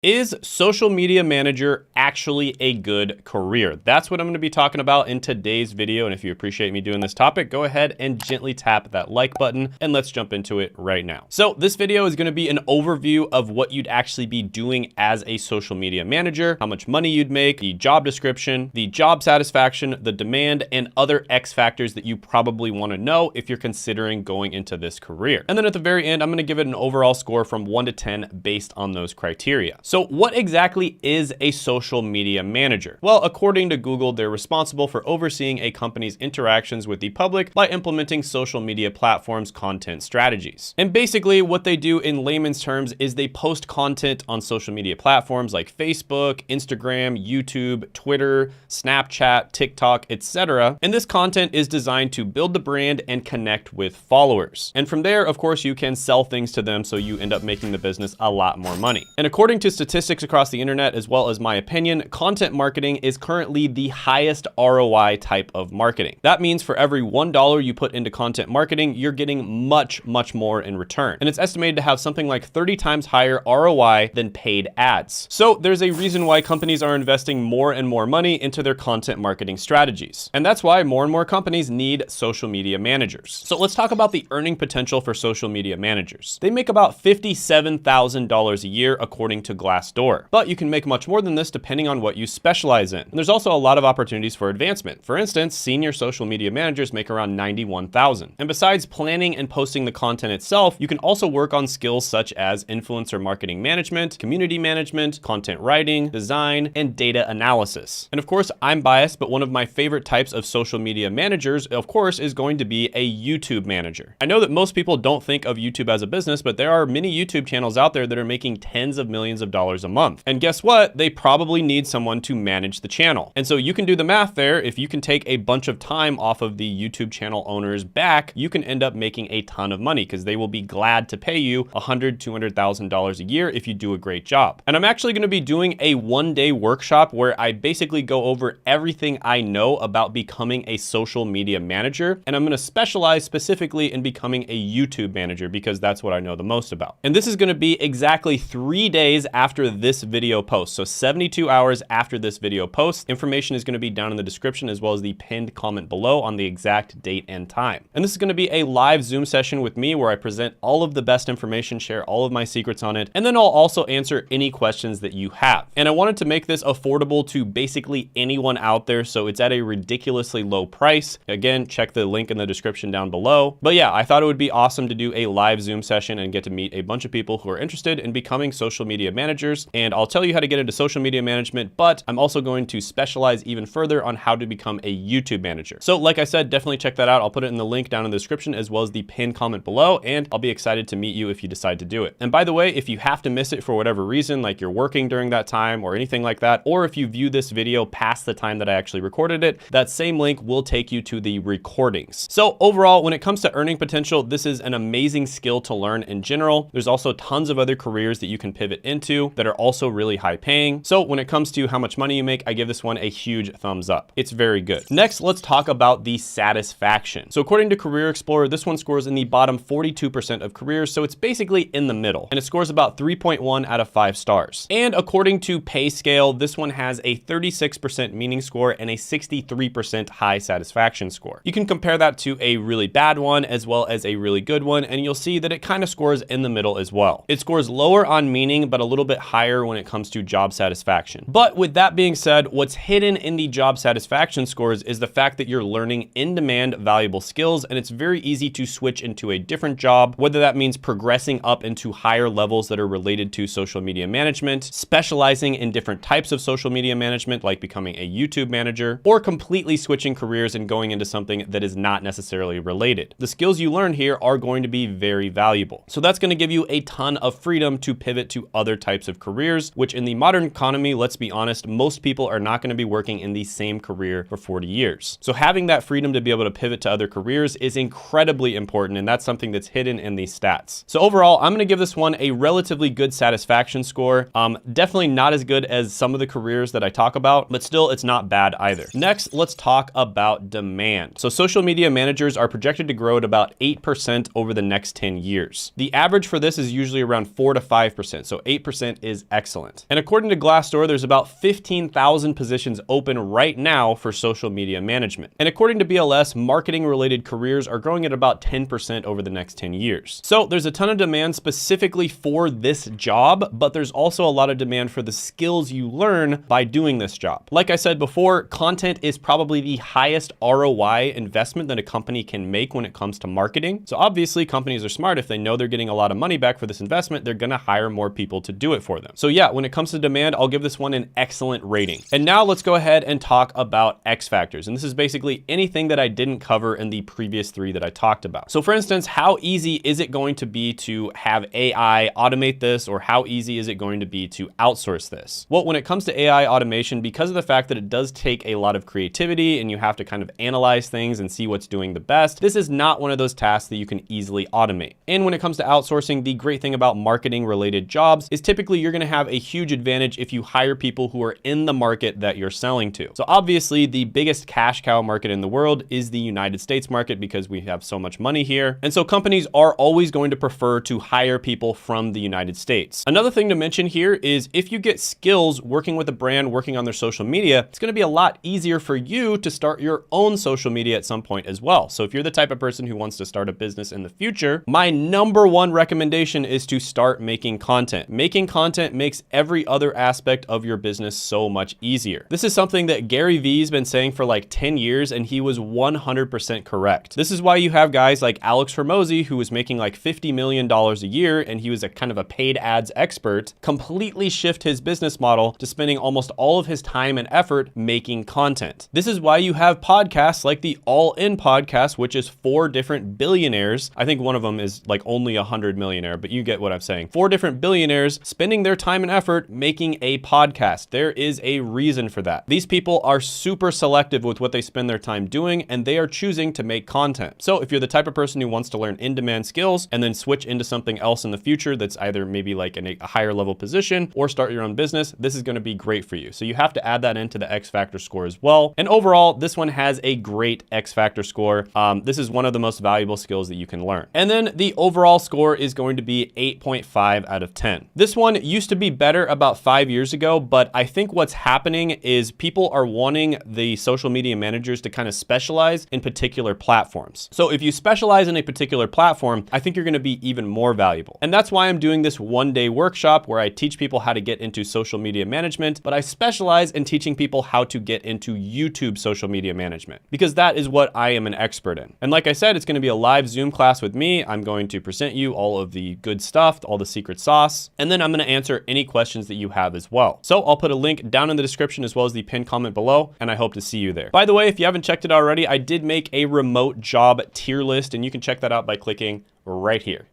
Is social media manager actually a good career? That's what I'm going to be talking about in today's video. And if you appreciate me doing this topic, go ahead and gently tap that like button and let's jump into it right now. So this video is going to be an overview of what you'd actually be doing as a social media manager, how much money you'd make, the job description, the job satisfaction, the demand, and other X factors that you probably want to know if you're considering going into this career. And then at the very end, I'm going to give it an overall score from 1 to 10 based on those criteria. So what exactly is a social media manager? Well, according to Google, they're responsible for overseeing a company's interactions with the public by implementing social media platforms' content strategies. And basically what they do in layman's terms is they post content on social media platforms like Facebook, Instagram, YouTube, Twitter, Snapchat, TikTok, etc. And this content is designed to build the brand and connect with followers. And from there, of course, you can sell things to them so you end up making the business a lot more money. And according to statistics across the internet, as well as my opinion, content marketing is currently the highest ROI type of marketing. That means for every $1 you put into content marketing, you're getting much more in return. And it's estimated to have something like 30 times higher ROI than paid ads. So there's a reason why companies are investing more and more money into their content marketing strategies. And that's why more and more companies need social media managers. So let's talk about the earning potential for social media managers. They make about $57,000 a year according to Glassdoor, but you can make much more than this depending on what you specialize in. And there's also a lot of opportunities for advancement. For instance, senior social media managers make around $91,000. And besides planning and posting the content itself, you can also work on skills such as influencer marketing management, community management, content writing, design, and data analysis. And of course, I'm biased, but one of my favorite types of social media managers, of course, is going to be a YouTube manager. I know that most people don't think of YouTube as a business, but there are many YouTube channels out there that are making tens of millions of dollars a month. And guess what? They probably need someone to manage the channel. And so you can do the math there. If you can take a bunch of time off of the YouTube channel owner's back, you can end up making a ton of money because they will be glad to pay you $100,000, $200,000 a year if you do a great job. And I'm actually going to be doing a one-day workshop where I basically go over everything I know about becoming a social media manager. And I'm going to specialize specifically in becoming a YouTube manager because that's what I know the most about. And this is going to be exactly 3 days after this video post. So 72 hours after this video post. Information is going to be down in the description as well as the pinned comment below on the exact date and time. And this is going to be a live Zoom session with me where I present all of the best information, share all of my secrets on it, and then I'll also answer any questions that you have. And I wanted to make this affordable to basically anyone out there, so it's at a ridiculously low price. Again, check the link in the description down below. But yeah, I thought it would be awesome to do a live Zoom session and get to meet a bunch of people who are interested in becoming social media managers. And I'll tell you how to get into social media management, but I'm also going to specialize even further on how to become a YouTube manager. So like I said, definitely check that out. I'll put it in the link down in the description as well as the pinned comment below, and I'll be excited to meet you if you decide to do it. And by the way, if you have to miss it for whatever reason, like you're working during that time or anything like that, or if you view this video past the time that I actually recorded it, that same link will take you to the recordings. So overall, when it comes to earning potential, this is an amazing skill to learn in general. There's also tons of other careers that you can pivot into that are also really high paying. So when it comes to how much money you make, I give this one a huge thumbs up. It's very good. Next, let's talk about the satisfaction. So according to Career Explorer, this one scores in the bottom 42% of careers. So it's basically in the middle, and it scores about 3.1 out of 5 stars. And according to PayScale, this one has a 36% meaning score and a 63% high satisfaction score. You can compare that to a really bad one as well as a really good one, and you'll see that it kind of scores in the middle as well. It scores lower on meaning, but a little bit higher when it comes to job satisfaction. But with that being said, what's hidden in the job satisfaction scores is the fact that you're learning in-demand valuable skills, and it's very easy to switch into a different job, whether that means progressing up into higher levels that are related to social media management, specializing in different types of social media management, like becoming a YouTube manager, or completely switching careers and going into something that is not necessarily related. The skills you learn here are going to be very valuable. So that's going to give you a ton of freedom to pivot to other types of careers, which in the modern economy, let's be honest, most people are not going to be working in the same career for 40 years. So having that freedom to be able to pivot to other careers is incredibly important, and that's something that's hidden in these stats. So overall, I'm going to give this one a relatively good satisfaction score. Definitely not as good as some of the careers that I talk about, but still it's not bad either. Next, let's talk about demand. So social media managers are projected to grow at about 8% over the next 10 years. The average for this is usually around 4 to 5%. So 8% content is excellent. And according to Glassdoor, there's about 15,000 positions open right now for social media management. And according to BLS, marketing-related careers are growing at about 10% over the next 10 years. So there's a ton of demand specifically for this job, but there's also a lot of demand for the skills you learn by doing this job. Like I said before, content is probably the highest ROI investment that a company can make when it comes to marketing. So obviously companies are smart. If they know they're getting a lot of money back for this investment, they're gonna hire more people to do it for them. So yeah, when it comes to demand, I'll give this one an excellent rating. And now let's go ahead and talk about X factors. And this is basically anything that I didn't cover in the previous three that I talked about. So for instance, how easy is it going to be to have AI automate this, or how easy is it going to be to outsource this? Well, when it comes to AI automation, because of the fact that it does take a lot of creativity and you have to kind of analyze things and see what's doing the best, this is not one of those tasks that you can easily automate. And when it comes to outsourcing, the great thing about marketing related jobs is typically you're going to have a huge advantage if you hire people who are in the market that you're selling to. So obviously the biggest cash cow market in the world is the United States market because we have so much money here. And so companies are always going to prefer to hire people from the United States. Another thing to mention here is if you get skills working with a brand, working on their social media, it's going to be a lot easier for you to start your own social media at some point as well. So if you're the type of person who wants to start a business in the future, my number one recommendation is to start making content. Making content makes every other aspect of your business so much easier. This is something that Gary Vee's been saying for like 10 years, and he was 100% correct. This is why you have guys like Alex Hormozi, who was making like $50 million a year, and he was a kind of a paid ads expert, completely shift his business model to spending almost all of his time and effort making content. This is why you have podcasts like the All In podcast, which is 4 different billionaires. I think one of them is like only 100 millionaire, but you get what I'm saying. 4 different billionaires spending their time and effort making a podcast. There is a reason for that. These people are super selective with what they spend their time doing, and they are choosing to make content. So if you're the type of person who wants to learn in-demand skills and then switch into something else in the future that's either maybe like in a higher level position or start your own business, this is going to be great for you. So you have to add that into the X Factor score as well. And overall, this one has a great X Factor score. This is one of the most valuable skills that you can learn. And then the overall score is going to be 8.5 out of 10. This one used to be better about 5 years ago, but I think what's happening is people are wanting the social media managers to kind of specialize in particular platforms. So if you specialize in a particular platform, I think you're going to be even more valuable. And that's why I'm doing this one-day workshop where I teach people how to get into social media management, but I specialize in teaching people how to get into YouTube social media management, because that is what I am an expert in. And like I said, it's going to be a live Zoom class with me. I'm going to present you all of the good stuff, all the secret sauce, and then I'm going to answer any questions that you have as well. So I'll put a link down in the description as well as the pinned comment below, and I hope to see you there. By the way, if you haven't checked it already, I did make a remote job tier list, and you can check that out by clicking right here.